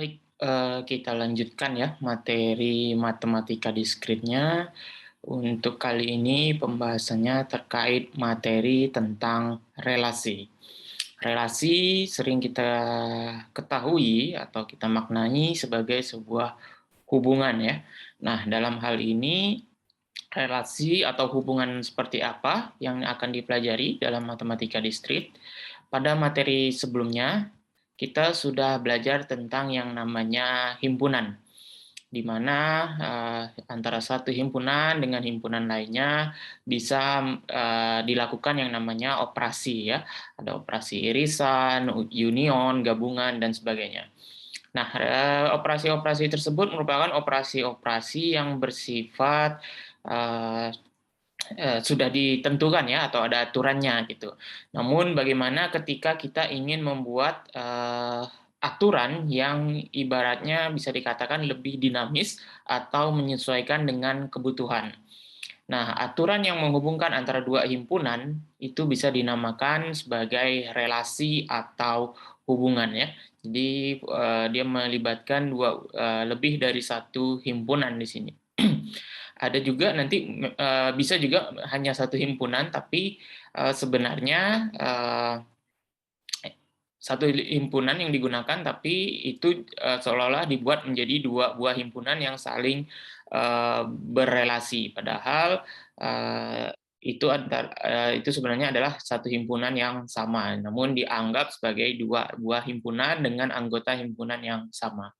Baik, kita lanjutkan ya materi matematika diskritnya. Untuk kali ini pembahasannya terkait materi tentang relasi. Relasi sering kita ketahui atau kita maknai sebagai sebuah hubungan ya. Nah, dalam hal ini relasi atau hubungan seperti apa yang akan dipelajari dalam matematika diskrit. Pada materi sebelumnya, kita sudah belajar tentang yang namanya himpunan, di mana antara satu himpunan dengan himpunan lainnya bisa dilakukan yang namanya operasi ya. Ada operasi irisan, union, gabungan, dan sebagainya. Nah, operasi-operasi tersebut merupakan operasi-operasi yang bersifat sudah ditentukan ya atau ada aturannya gitu. Namun bagaimana ketika kita ingin membuat aturan yang ibaratnya bisa dikatakan lebih dinamis atau menyesuaikan dengan kebutuhan. Nah, aturan yang menghubungkan antara dua himpunan itu bisa dinamakan sebagai relasi atau hubungan ya. Jadi dia melibatkan lebih dari satu himpunan di sini. Ada juga nanti bisa juga hanya satu himpunan, tapi sebenarnya satu himpunan yang digunakan, tapi itu seolah-olah dibuat menjadi dua buah himpunan yang saling berrelasi. Padahal itu sebenarnya adalah satu himpunan yang sama, namun dianggap sebagai dua buah himpunan dengan anggota himpunan yang sama.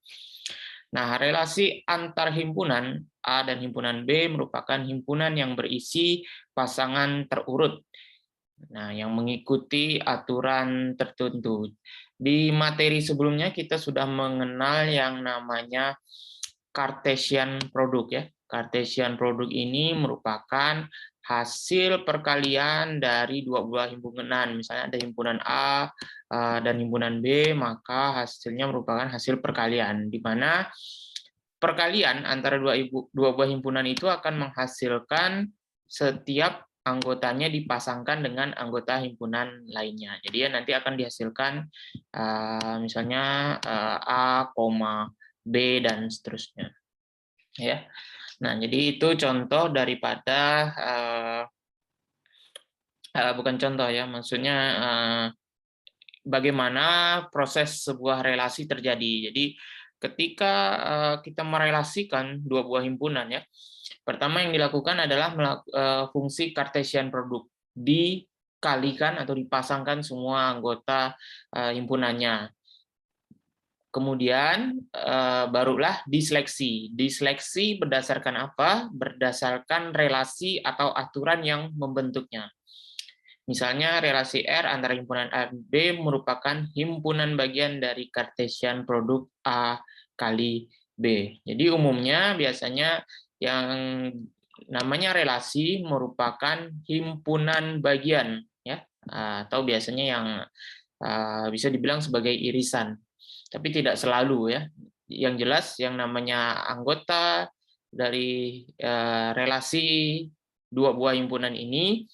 Nah, relasi antar himpunan A dan himpunan B merupakan himpunan yang berisi pasangan terurut. Nah, yang mengikuti aturan tertentu. Di materi sebelumnya kita sudah mengenal yang namanya Cartesian produk ya. Cartesian produk ini merupakan hasil perkalian dari dua buah himpunan. Misalnya ada himpunan A dan himpunan B, maka hasilnya merupakan hasil perkalian, di mana perkalian antara dua buah himpunan itu akan menghasilkan setiap anggotanya dipasangkan dengan anggota himpunan lainnya. Jadi ya nanti akan dihasilkan misalnya A, B dan seterusnya. Ya. Nah, jadi itu contoh daripada bukan contoh ya, maksudnya bagaimana proses sebuah relasi terjadi. Jadi ketika kita merelasikan dua buah himpunan ya, pertama yang dilakukan adalah fungsi Cartesian produk, dikalikan atau dipasangkan semua anggota himpunannya. Kemudian barulah diseleksi. Diseleksi berdasarkan apa? Berdasarkan relasi atau aturan yang membentuknya. Misalnya relasi R antara himpunan A dan B merupakan himpunan bagian dari Cartesian produk A kali B. Jadi umumnya biasanya yang namanya relasi merupakan himpunan bagian ya, atau biasanya yang bisa dibilang sebagai irisan. Tapi tidak selalu ya. Yang jelas yang namanya anggota dari relasi dua buah himpunan ini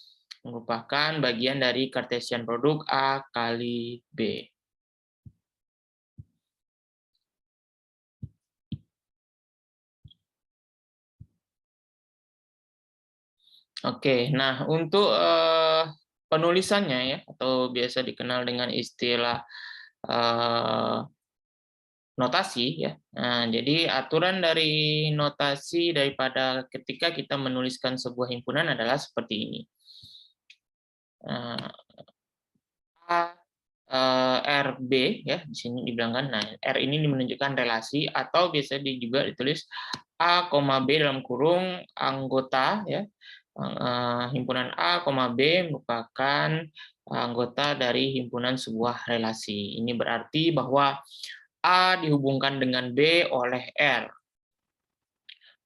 merupakan bagian dari Cartesian produk A kali B. Oke, nah untuk penulisannya ya, atau biasa dikenal dengan istilah notasi ya. Nah, jadi aturan dari notasi daripada ketika kita menuliskan sebuah himpunan adalah seperti ini. RB ya, di sini dibilangkan. Nah, R ini menunjukkan relasi atau biasa juga ditulis A, B dalam kurung anggota ya. Himpunan A, B merupakan anggota dari himpunan sebuah relasi. Ini berarti bahwa A dihubungkan dengan B oleh R.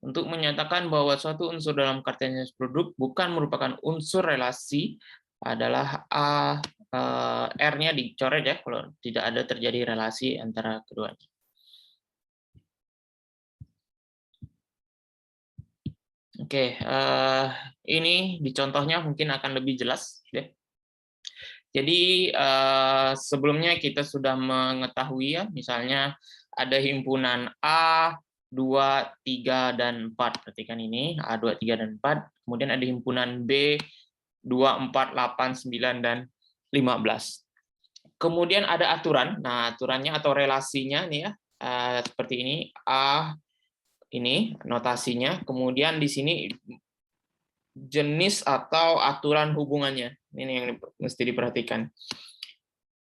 Untuk menyatakan bahwa suatu unsur dalam Cartesian produk bukan merupakan unsur relasi adalah R-nya dicoret ya kalau tidak ada terjadi relasi antara keduanya. Oke, ini di contohnya mungkin akan lebih jelas ya. Jadi sebelumnya kita sudah mengetahui ya, misalnya ada himpunan A, 2, 3, dan 4. Perhatikan ini, A, 2, 3, dan 4. Kemudian ada himpunan B, 2, 4, 8, 9, dan 15. Kemudian ada aturan. Nah, aturannya atau relasinya nih ya, seperti ini. A, ini notasinya. Kemudian di sini jenis atau aturan hubungannya. Ini yang mesti diperhatikan.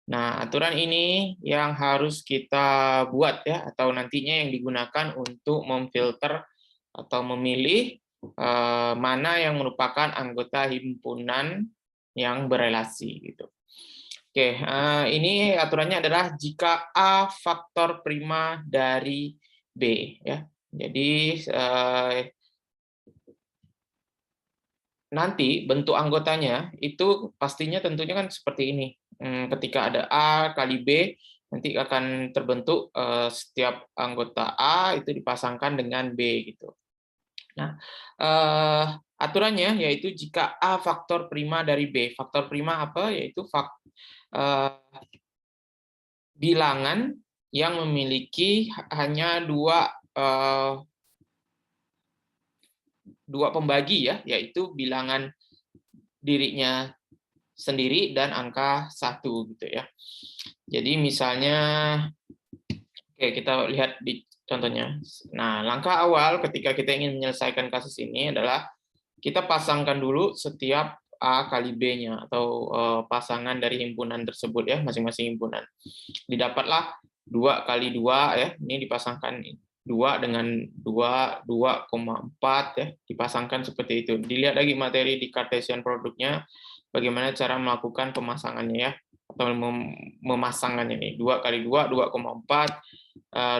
Nah, aturan ini yang harus kita buat ya, atau nantinya yang digunakan untuk memfilter atau memilih mana yang merupakan anggota himpunan yang berelasi gitu. Oke, ini aturannya adalah jika A faktor prima dari B ya. Jadi nanti bentuk anggotanya itu pastinya tentunya kan seperti ini. Ketika ada A kali B, nanti akan terbentuk setiap anggota A itu dipasangkan dengan B gitu. Nah, aturannya yaitu jika A faktor prima dari B. Faktor prima apa? Yaitu bilangan yang memiliki hanya dua pembagi ya, yaitu bilangan dirinya sendiri dan angka 1 gitu ya. Jadi misalnya, oke kita lihat di contohnya. Nah, langkah awal ketika kita ingin menyelesaikan kasus ini adalah kita pasangkan dulu setiap A kali B-nya atau pasangan dari himpunan tersebut ya, masing-masing himpunan. Didapatlah 2 kali 2 ya, ini dipasangkan 2 dengan 2, 2,4 ya, dipasangkan seperti itu. Dilihat lagi materi di Cartesian produknya, bagaimana cara melakukan pemasangannya ya, atau memasangkannya ini. 2 kali 2, 2,4,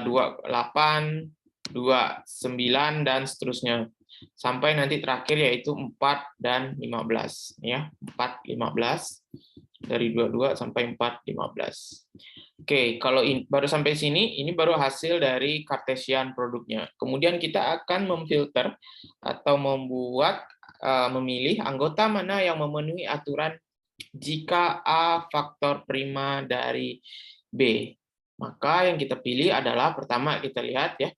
28, 29, dan seterusnya. Sampai nanti terakhir yaitu 4 dan 15. Ya, 4, 15. Dari 22 sampai 4, 15. Oke, kalau baru sampai sini, ini baru hasil dari Cartesian produknya. Kemudian kita akan memfilter atau memilih anggota mana yang memenuhi aturan jika A faktor prima dari B. Maka yang kita pilih adalah pertama kita lihat ya,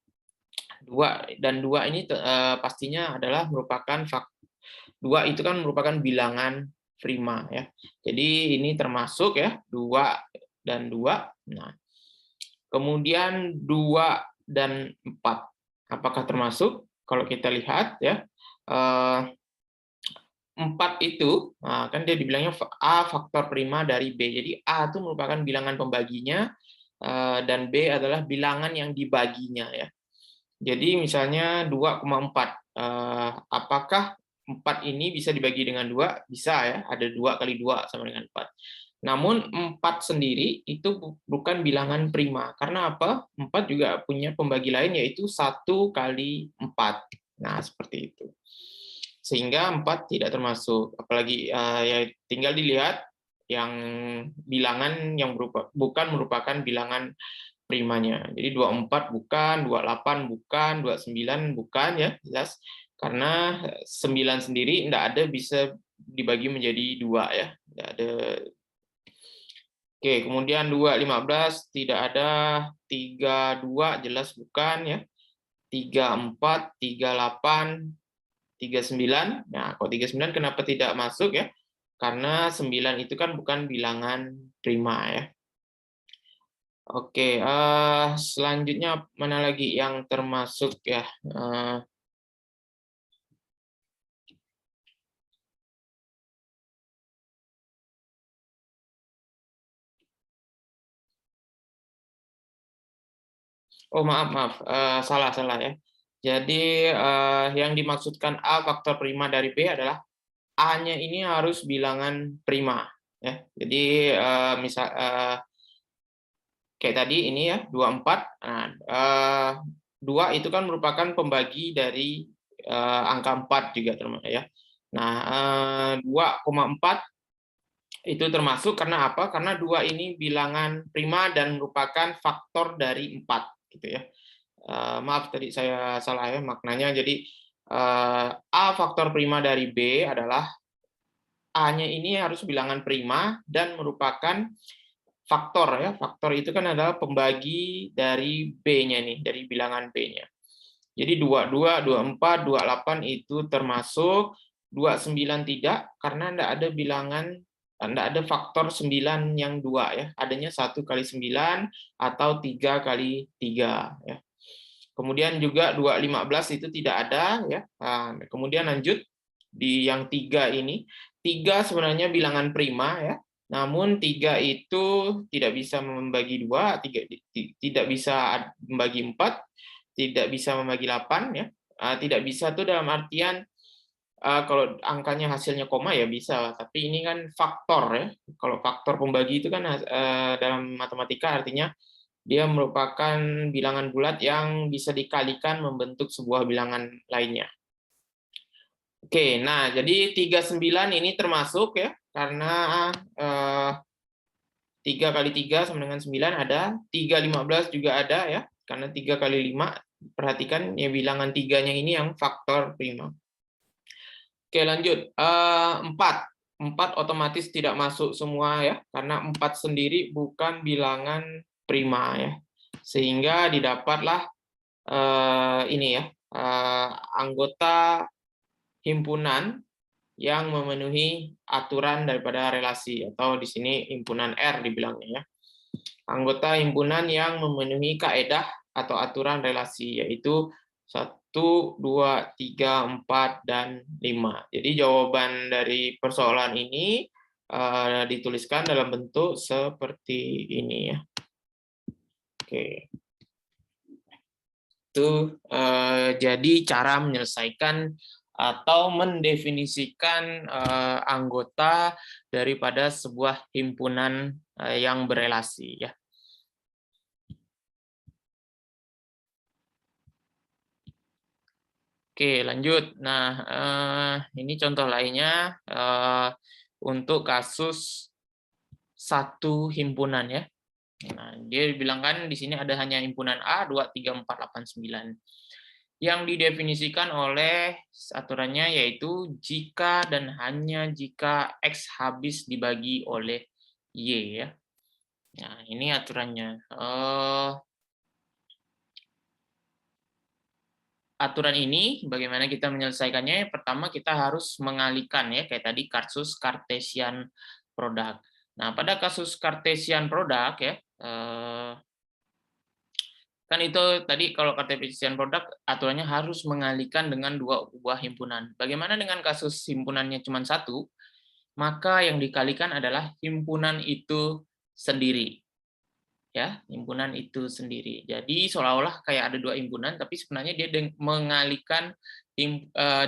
2 dan 2 ini pastinya adalah merupakan 2 itu kan merupakan bilangan prima ya. Jadi ini termasuk ya 2 dan 2. Nah, kemudian 2 dan 4. Apakah termasuk? Kalau kita lihat ya, 4 itu kan dia dibilangnya A faktor prima dari B. Jadi A itu merupakan bilangan pembaginya dan B adalah bilangan yang dibaginya ya. Jadi misalnya 2,4. Apakah 4 ini bisa dibagi dengan 2? Bisa ya, ada 2 kali 2 sama dengan 4. Namun 4 sendiri itu bukan bilangan prima. Karena apa? 4 juga punya pembagi lain yaitu 1 kali 4. Nah, seperti itu. Sehingga 4 tidak termasuk. Apalagi ya tinggal dilihat yang bilangan yang bukan merupakan bilangan primanya. Jadi 24 bukan, 28 bukan, 29 bukan ya, jelas. Karena 9 sendiri tidak ada bisa dibagi menjadi 2 ya. Tidak ada. Oke, kemudian 2, 15 tidak ada, 32 jelas bukan ya. 34, 38, 39. Nah, kok 39 kenapa tidak masuk ya? Karena 9 itu kan bukan bilangan prima ya. Oke, selanjutnya mana lagi yang termasuk ya? Oh maaf, salah ya. Jadi yang dimaksudkan A faktor prima dari B adalah A-nya ini harus bilangan prima ya. Jadi misal kayak tadi ini ya 24. Nah, 2 itu kan merupakan pembagi dari angka 4 juga termasuk ya. Nah, 2,4 itu termasuk karena apa? Karena 2 ini bilangan prima dan merupakan faktor dari 4 gitu ya. Maaf tadi saya salah ya maknanya. Jadi A faktor prima dari B adalah A-nya ini harus bilangan prima dan merupakan faktor ya. Faktor itu kan adalah pembagi dari B-nya nih, dari bilangan B-nya. Jadi 22, 24, 28 itu termasuk, 29 tidak, karena enggak ada bilangan, enggak ada faktor 9 yang 2 ya. Adanya 1 kali 9 atau 3 kali 3 ya. Kemudian juga 215 itu tidak ada ya. Nah, kemudian lanjut di yang 3 ini. 3 sebenarnya bilangan prima ya. Namun 3 itu tidak bisa membagi 2, tidak bisa membagi 4, tidak bisa membagi 8 ya. Tidak bisa tuh dalam artian kalau angkanya hasilnya koma ya bisa, tapi ini kan faktor ya. Kalau faktor pembagi itu kan dalam matematika artinya dia merupakan bilangan bulat yang bisa dikalikan membentuk sebuah bilangan lainnya. Oke, nah jadi 39 ini termasuk ya, karena 3 kali 3 sama dengan 9 ada, 315 juga ada ya, karena 3 kali 5, perhatikan ya bilangan 3-nya ini yang faktor prima. Oke, lanjut. 4. 4 otomatis tidak masuk semua ya, karena 4 sendiri bukan bilangan prima ya. Sehingga didapatlah ini ya, anggota himpunan yang memenuhi aturan daripada relasi, atau di sini himpunan R dibilangnya ya. Anggota himpunan yang memenuhi kaedah atau aturan relasi, yaitu 1, 2, 3, 4, dan 5. Jadi jawaban dari persoalan ini dituliskan dalam bentuk seperti ini ya. Oke. Itu jadi cara menyelesaikan atau mendefinisikan anggota daripada sebuah himpunan yang berelasi ya. Oke, lanjut. Nah, ini contoh lainnya untuk kasus satu himpunan ya. Nah, dia dibilangkan di sini ada hanya himpunan A 2, 3, 4, 8, 9. Yang didefinisikan oleh aturannya yaitu jika dan hanya jika X habis dibagi oleh Y ya. Nah, ini aturannya. Aturan ini bagaimana kita menyelesaikannya? Pertama kita harus mengalihkan ya, kayak tadi kasus Cartesian product. Nah, pada kasus Cartesian product ya, kan itu tadi kalau Cartesian product aturannya harus mengalihkan dengan dua buah himpunan. Bagaimana dengan kasus himpunannya cuma satu? Maka yang dikalikan adalah himpunan itu sendiri. Ya, himpunan itu sendiri. Jadi seolah-olah kayak ada dua himpunan, tapi sebenarnya dia mengalihkan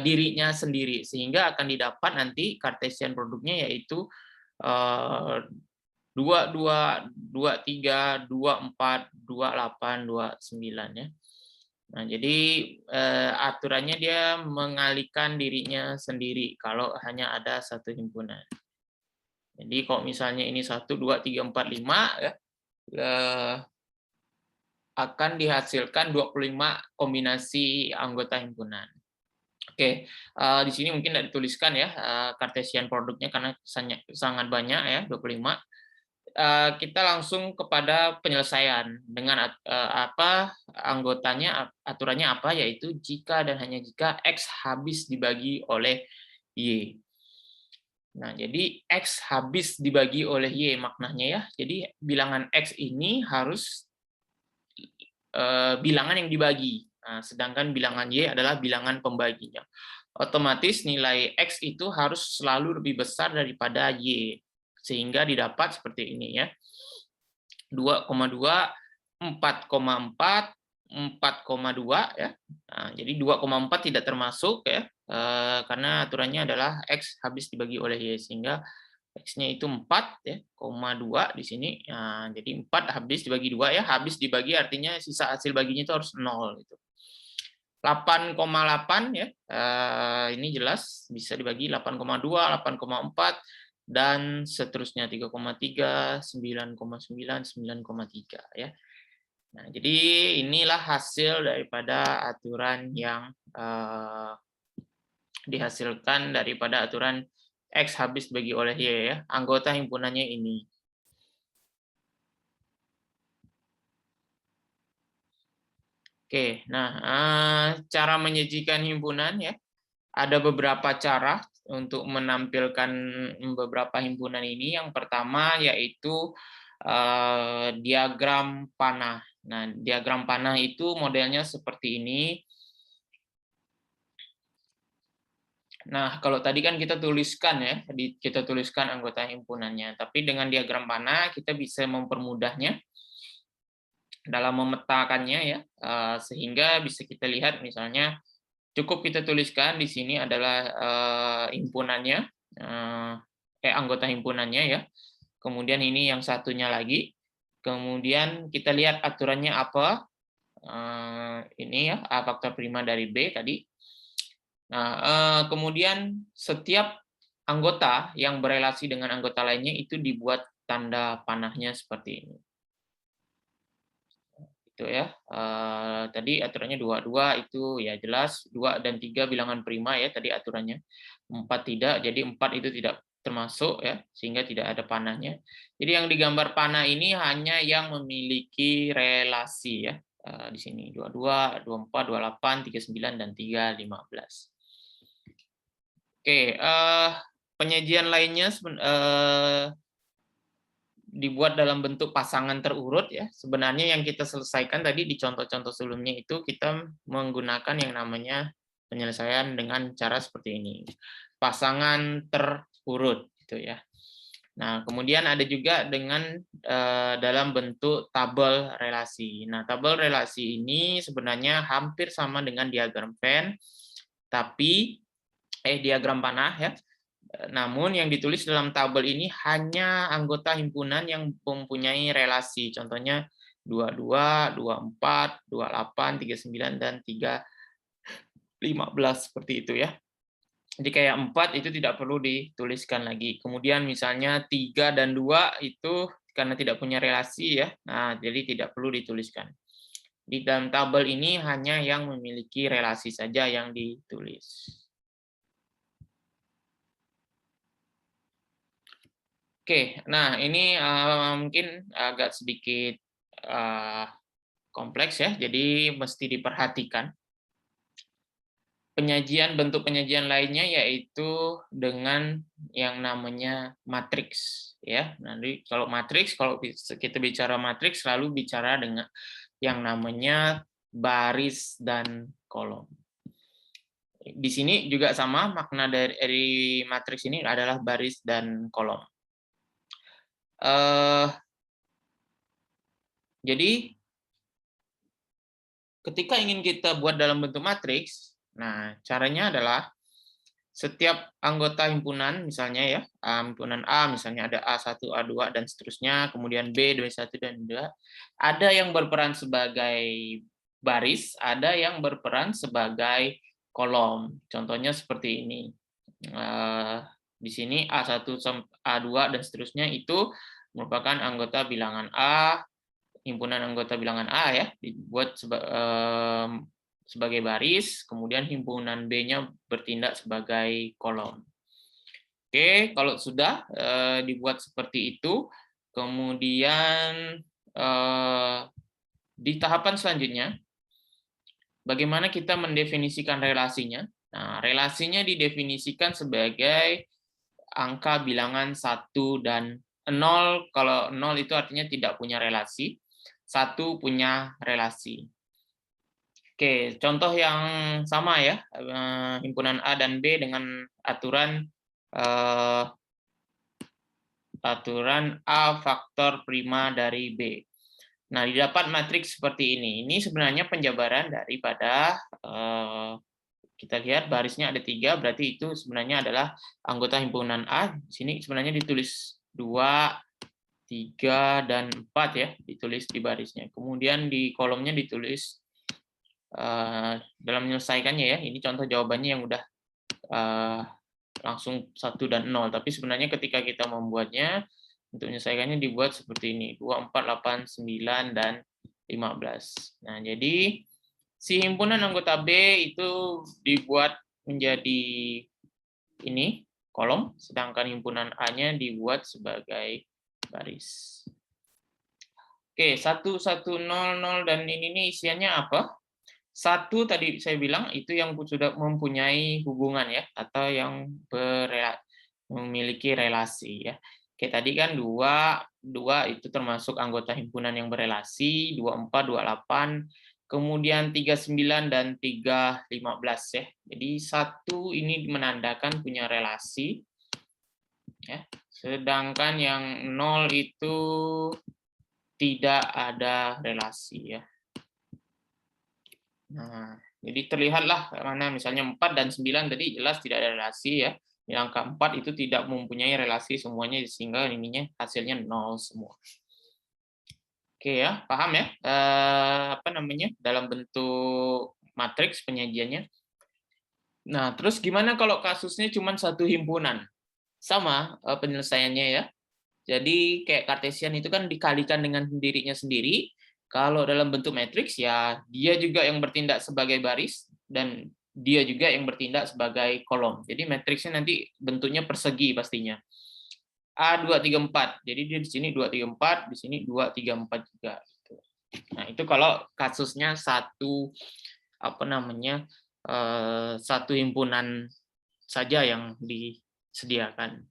dirinya sendiri, sehingga akan didapat nanti Cartesian produknya yaitu 2, 2, 2, 3, 2, 4, 2, 8, 2, 9 ya. Nah, jadi aturannya dia mengalihkan dirinya sendiri kalau hanya ada satu himpunan. Jadi kalau misalnya ini 1, 2, 3, 4, 5 ya, akan dihasilkan 25 kombinasi anggota himpunan. Oke, di sini mungkin tidak dituliskan ya Cartesian produknya karena sangat banyak ya, 25. Kita langsung kepada penyelesaian dengan apa anggotanya, aturannya apa, yaitu jika dan hanya jika X habis dibagi oleh Y. Nah, jadi X habis dibagi oleh Y maknanya ya. Jadi bilangan X ini harus bilangan yang dibagi. Nah, sedangkan bilangan Y adalah bilangan pembaginya. Otomatis nilai X itu harus selalu lebih besar daripada Y. Sehingga didapat seperti ini ya. 2,2, 4,4, 4,2 ya. Nah, jadi 2,4 tidak termasuk ya. Karena aturannya adalah X habis dibagi oleh Y, sehingga X-nya itu 4 ya, 2 di sini. Nah, jadi 4 habis dibagi 2 ya, habis dibagi artinya sisa hasil baginya itu harus 0 gitu. 8,8 ya. Ini jelas bisa dibagi 8,2, 8,4 dan seterusnya 3,3, 9,9, 9,3 ya. Nah, jadi inilah hasil daripada aturan yang dihasilkan daripada aturan X habis dibagi oleh Y ya, anggota himpunannya ini. Oke, nah cara menyajikan himpunan ya, ada beberapa cara untuk menampilkan beberapa himpunan ini. Yang pertama yaitu diagram panah. Nah, diagram panah itu modelnya seperti ini. Nah, kalau tadi kan kita tuliskan ya, kita tuliskan anggota himpunannya. Tapi dengan diagram panah kita bisa mempermudahnya dalam memetakannya ya, sehingga bisa kita lihat misalnya cukup kita tuliskan di sini adalah himpunannya, anggota himpunannya ya. Kemudian ini yang satunya lagi. Kemudian kita lihat aturannya apa. Ini ya A faktor prima dari B tadi. Nah, kemudian setiap anggota yang berelasi dengan anggota lainnya itu dibuat tanda panahnya seperti ini. Itu ya. Tadi aturannya 2 itu ya jelas, 2 dan 3 bilangan prima ya tadi aturannya. 4 tidak, jadi 4 itu tidak termasuk ya, sehingga tidak ada panahnya. Jadi yang digambar panah ini hanya yang memiliki relasi ya. Di sini 22, 24, 28, 39 dan 315. Oke, penyajian lainnya dibuat dalam bentuk pasangan terurut ya. Sebenarnya yang kita selesaikan tadi di contoh-contoh sebelumnya itu kita menggunakan yang namanya penyelesaian dengan cara seperti ini. Pasangan terurut gitu ya. Nah, kemudian ada juga dengan dalam bentuk tabel relasi. Nah, tabel relasi ini sebenarnya hampir sama dengan diagram Venn, tapi diagram panah ya. Namun yang ditulis dalam tabel ini hanya anggota himpunan yang mempunyai relasi. Contohnya 22, 24, 28, 39 dan 315 seperti itu ya. Jadi kayak 4 itu tidak perlu dituliskan lagi. Kemudian misalnya 3 dan 2 itu karena tidak punya relasi ya. Nah, jadi tidak perlu dituliskan. Di dalam tabel ini hanya yang memiliki relasi saja yang ditulis. Oke, nah ini mungkin agak sedikit kompleks ya, jadi mesti diperhatikan. Bentuk penyajian lainnya yaitu dengan yang namanya matriks ya. Nanti kalau matriks, kalau kita bicara matriks selalu bicara dengan yang namanya baris dan kolom. Di sini juga sama, makna dari matriks ini adalah baris dan kolom. Jadi ketika ingin kita buat dalam bentuk matriks, nah caranya adalah setiap anggota himpunan misalnya ya, himpunan A misalnya ada A1, A2 dan seterusnya, kemudian B, B1 dan 2, ada yang berperan sebagai baris, ada yang berperan sebagai kolom. Contohnya seperti ini. Di sini A1 A2 dan seterusnya itu merupakan anggota bilangan A, himpunan anggota bilangan A ya, dibuat sebagai baris, kemudian himpunan B-nya bertindak sebagai kolom. Oke, kalau sudah dibuat seperti itu, kemudian di tahapan selanjutnya, bagaimana kita mendefinisikan relasinya? Nah, relasinya didefinisikan sebagai angka bilangan 1 dan 0. Kalau 0 itu artinya tidak punya relasi, 1 punya relasi. Oke, contoh yang sama ya, himpunan A dan B dengan aturan A faktor prima dari B. Nah, didapat matriks seperti ini. Ini sebenarnya penjabaran daripada kita lihat barisnya ada 3, berarti itu sebenarnya adalah anggota himpunan A. Di sini sebenarnya ditulis 2, 3, dan 4 ya, ditulis di barisnya. Kemudian di kolomnya ditulis dalam menyelesaikannya ya, ini contoh jawabannya yang udah langsung 1 dan 0. Tapi sebenarnya ketika kita membuatnya, untuk menyelesaikannya dibuat seperti ini, 2, 4, 8, 9, dan 15. Nah, jadi si himpunan anggota B itu dibuat menjadi ini, kolom, sedangkan himpunan A-nya dibuat sebagai baris. Oke, 1, 1, 0, 0, dan ini isiannya apa? Satu tadi saya bilang itu yang sudah mempunyai hubungan ya, atau yang memiliki relasi ya. Oke, tadi kan dua itu termasuk anggota himpunan yang berelasi, 24, 28, kemudian 39 dan 315 ya. Jadi satu ini menandakan punya relasi ya. Sedangkan yang 0 itu tidak ada relasi ya. Nah, jadi terlihatlah mana misalnya 4 dan 9 tadi jelas tidak ada relasi ya. Yang angka 4 itu tidak mempunyai relasi semuanya sehingga ininya hasilnya 0 semua. Oke ya, paham ya? Apa namanya? Dalam bentuk matriks penyajiannya. Nah, terus gimana kalau kasusnya cuma satu himpunan? Sama penyelesaiannya ya. Jadi kayak Cartesian itu kan dikalikan dengan dirinya sendiri. Kalau dalam bentuk matriks ya dia juga yang bertindak sebagai baris dan dia juga yang bertindak sebagai kolom. Jadi matriksnya nanti bentuknya persegi pastinya. A 2 3 4. Jadi dia di sini 2 3 4, di sini 2 3 4 juga gitu. Nah, itu kalau kasusnya satu apa namanya? Satu himpunan saja yang disediakan.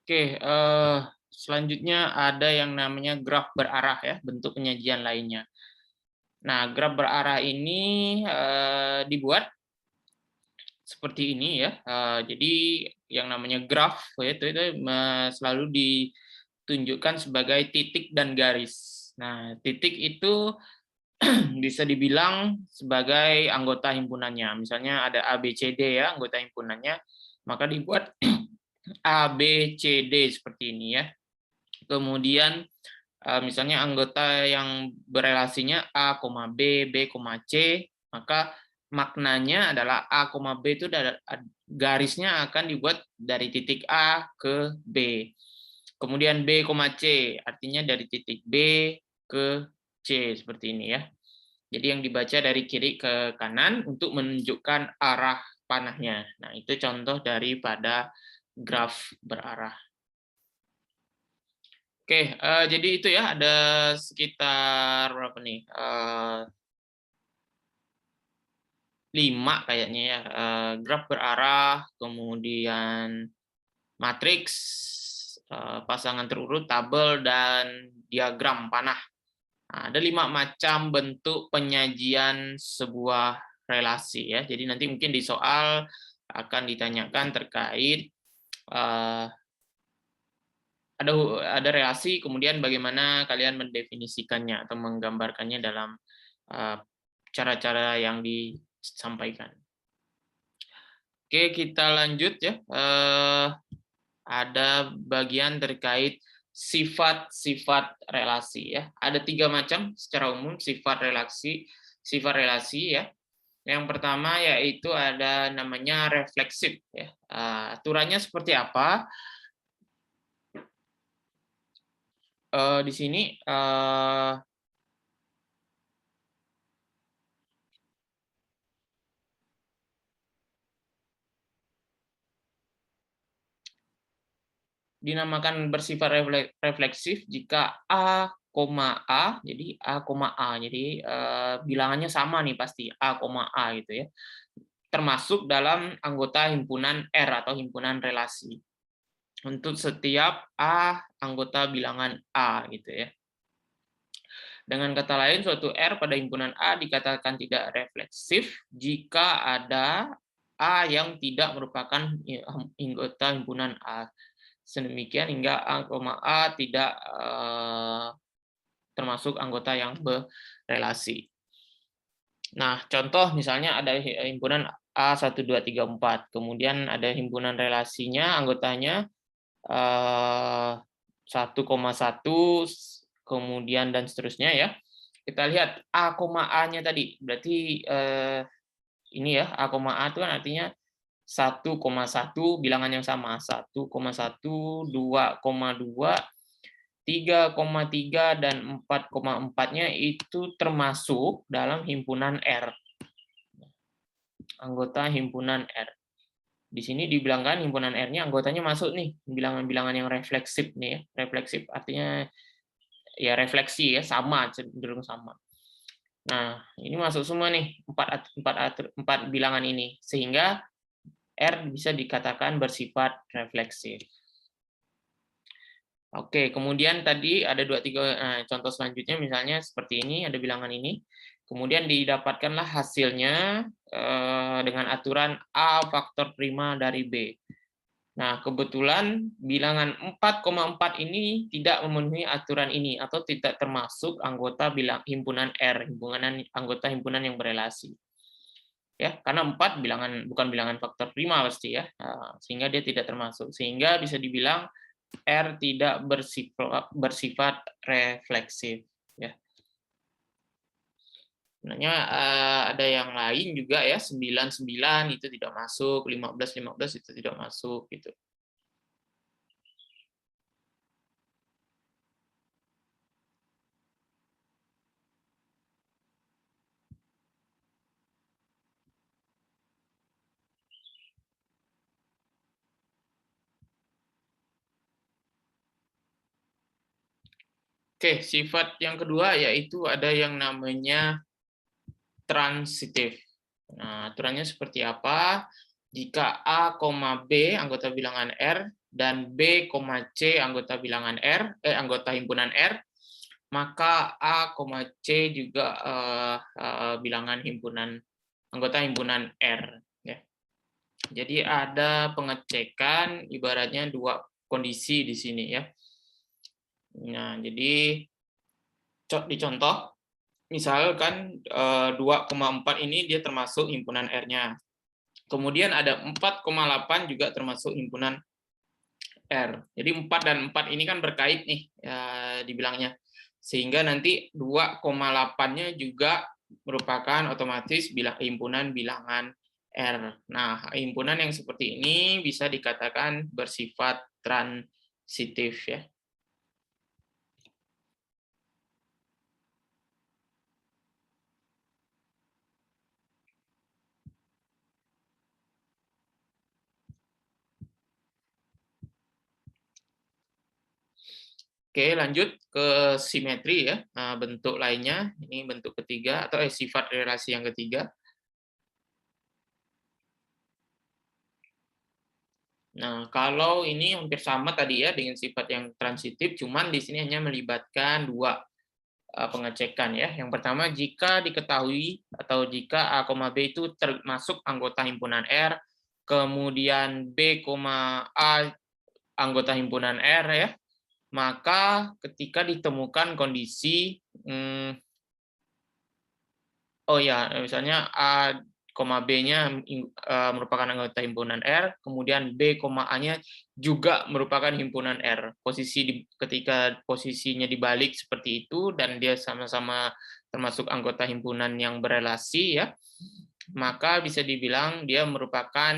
Oke, selanjutnya ada yang namanya graf berarah ya, bentuk penyajian lainnya. Nah, graf berarah ini dibuat seperti ini ya. Jadi yang namanya graf itu selalu ditunjukkan sebagai titik dan garis. Nah, titik itu bisa dibilang sebagai anggota himpunannya. Misalnya ada A, B, C, D ya anggota himpunannya, maka dibuat A, B, C, D seperti ini ya. Kemudian misalnya anggota yang berelasinya A, B, B, C, maka maknanya adalah A, B itu garisnya akan dibuat dari titik A ke B. Kemudian B, C, artinya dari titik B ke C, seperti ini ya. Jadi yang dibaca dari kiri ke kanan untuk menunjukkan arah panahnya. Nah, itu contoh daripada graf berarah. Oke, jadi itu ya ada sekitar berapa nih? 5 kayaknya ya. Graf berarah, kemudian matriks, pasangan terurut, tabel, dan diagram panah. Nah, ada 5 macam bentuk penyajian sebuah relasi ya. Jadi nanti mungkin di soal akan ditanyakan terkait ada relasi, kemudian bagaimana kalian mendefinisikannya atau menggambarkannya dalam cara-cara yang disampaikan. Oke, kita lanjut ya. Ada bagian terkait sifat-sifat relasi ya. Ada 3 macam secara umum sifat relasi ya. Yang pertama yaitu ada namanya refleksif ya. Aturannya seperti apa? Di sini dinamakan bersifat refleksif jika A, A, jadi A, jadi bilangannya sama nih pasti A, A gitu ya. Termasuk dalam anggota himpunan R atau himpunan relasi. Untuk setiap A anggota bilangan A gitu ya. Dengan kata lain, suatu R pada himpunan A dikatakan tidak refleksif jika ada A yang tidak merupakan anggota himpunan A. Sedemikian hingga A, tidak termasuk anggota yang berelasi. Nah, contoh misalnya ada himpunan A 1, 2, 3, 4. Kemudian ada himpunan relasinya, anggotanya 1,1, kemudian dan seterusnya ya. Kita lihat A,A-nya tadi. Berarti ini ya, A,A itu kan artinya 1,1 bilangan yang sama, 1,1, 2,2, 3,3, dan 4,4-nya itu termasuk dalam himpunan R. Anggota himpunan R. Di sini dibilangkan himpunan R-nya anggotanya masuk nih, bilangan-bilangan yang refleksif nih ya. Refleksif artinya ya refleksi ya, sama, cenderung sama. Nah, ini masuk semua nih, empat bilangan ini. Sehingga R bisa dikatakan bersifat refleksif. Oke, kemudian tadi ada 2, 3 contoh selanjutnya, misalnya seperti ini, ada bilangan ini. Kemudian didapatkanlah hasilnya dengan aturan A faktor prima dari B. Nah, kebetulan bilangan 4,4 ini tidak memenuhi aturan ini atau tidak termasuk anggota himpunan R, anggota himpunan yang berelasi. Ya, karena 4 bukan bilangan faktor prima pasti ya. Sehingga dia tidak termasuk. Sehingga bisa dibilang R tidak bersifat refleksif ya. Sebenarnya ada yang lain juga ya, 9 itu tidak masuk, 15 itu tidak masuk gitu. Oke, sifat yang kedua yaitu ada yang namanya transitif. Nah, aturannya seperti apa? Jika A, B anggota bilangan R dan B, C anggota bilangan anggota himpunan R, maka A, C juga bilangan anggota himpunan R. Ya. Jadi ada pengecekan, ibaratnya 2 kondisi di sini ya. Nah, jadi dicontoh. Misalkan 2,4 ini dia termasuk himpunan R-nya. Kemudian ada 4,8 juga termasuk himpunan R. Jadi 4 dan 4 ini kan berkait nih ya, dibilangnya. Sehingga nanti 2,8-nya juga merupakan otomatis himpunan bilangan R. Nah, himpunan yang seperti ini bisa dikatakan bersifat transitif ya. Oke, lanjut ke simetri ya. Nah, bentuk lainnya, ini bentuk ketiga atau sifat relasi yang ketiga. Nah, kalau ini hampir sama tadi ya dengan sifat yang transitif, cuman di sini hanya melibatkan 2 pengecekan ya. Yang pertama, jika diketahui atau jika A, B itu termasuk anggota himpunan R, kemudian B, A anggota himpunan R ya, maka ketika ditemukan kondisi misalnya A, B-nya merupakan anggota himpunan R, kemudian B, A-nya juga merupakan himpunan R. Ketika posisinya dibalik seperti itu dan dia sama-sama termasuk anggota himpunan yang berelasi ya, maka bisa dibilang dia merupakan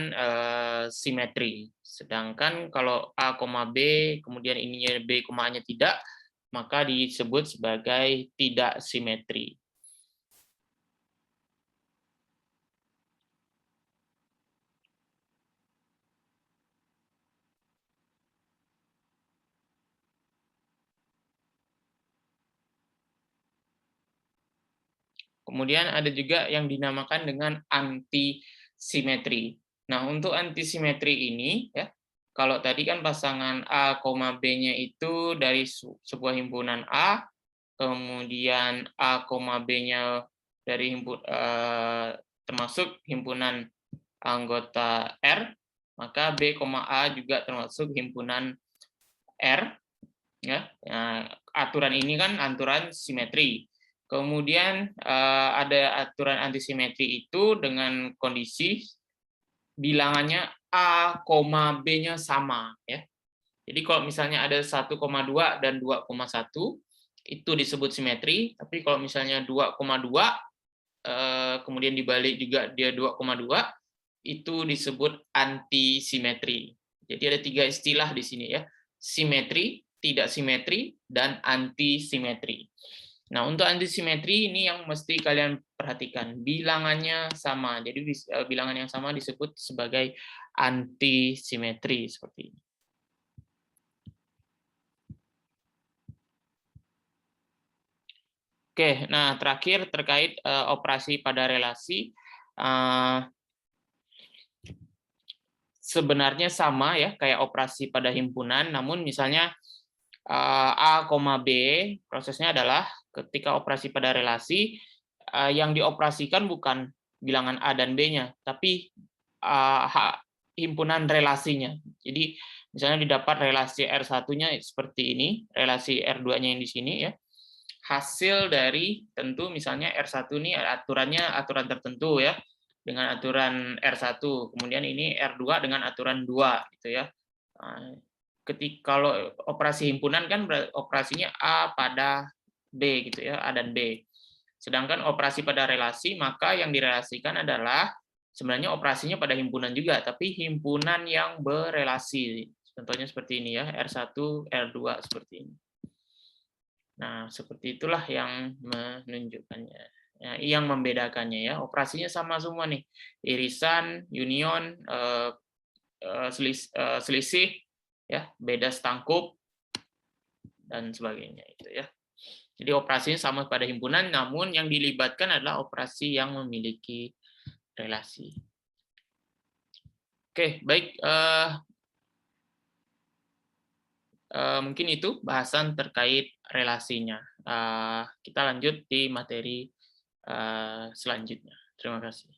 simetri. Sedangkan kalau A, B, kemudian ininya B, A-nya tidak, maka disebut sebagai tidak simetri. Kemudian ada juga yang dinamakan dengan antisimetri. Nah, untuk antisimetri ini ya, kalau tadi kan pasangan A, B-nya itu dari sebuah himpunan A, kemudian A, B-nya dari termasuk himpunan anggota R, maka B, A juga termasuk himpunan R. Ya, aturan ini kan aturan simetri. Kemudian ada aturan antisimetri itu dengan kondisi bilangannya A, B-nya sama ya. Jadi kalau misalnya ada 1,2 dan 2,1 itu disebut simetri, tapi kalau misalnya 2,2 kemudian dibalik juga dia 2,2, itu disebut antisimetri. Jadi ada 3 istilah di sini ya. Simetri, tidak simetri, dan antisimetri. Nah, untuk antisimetri ini yang mesti kalian perhatikan. Bilangannya sama. Jadi bilangan yang sama disebut sebagai antisimetri seperti ini. Oke, nah terakhir terkait operasi pada relasi. Sebenarnya sama ya kayak operasi pada himpunan, namun misalnya A, B, prosesnya adalah ketika operasi pada relasi, yang dioperasikan bukan bilangan A dan B-nya, tapi himpunan relasinya. Jadi misalnya didapat relasi R1-nya seperti ini, relasi R2-nya yang di sini ya. Hasil dari tentu misalnya R1 ini aturannya aturan tertentu ya, dengan aturan R1, kemudian ini R2 dengan aturan 2 gitu ya. Ketika kalau operasi himpunan kan operasinya A pada B gitu ya, A dan B. Sedangkan operasi pada relasi maka yang direlasikan adalah sebenarnya operasinya pada himpunan juga, tapi himpunan yang berelasi. Contohnya seperti ini ya, R1, R2 seperti ini. Nah, seperti itulah yang menunjukkannya. Ya, yang membedakannya ya, operasinya sama semua nih. Irisan, union, selisih, ya, beda stangkup dan sebagainya itu ya. Jadi operasinya sama pada himpunan, namun yang dilibatkan adalah operasi yang memiliki relasi. Oke, baik. Mungkin itu bahasan terkait relasinya. Kita lanjut di materi selanjutnya. Terima kasih.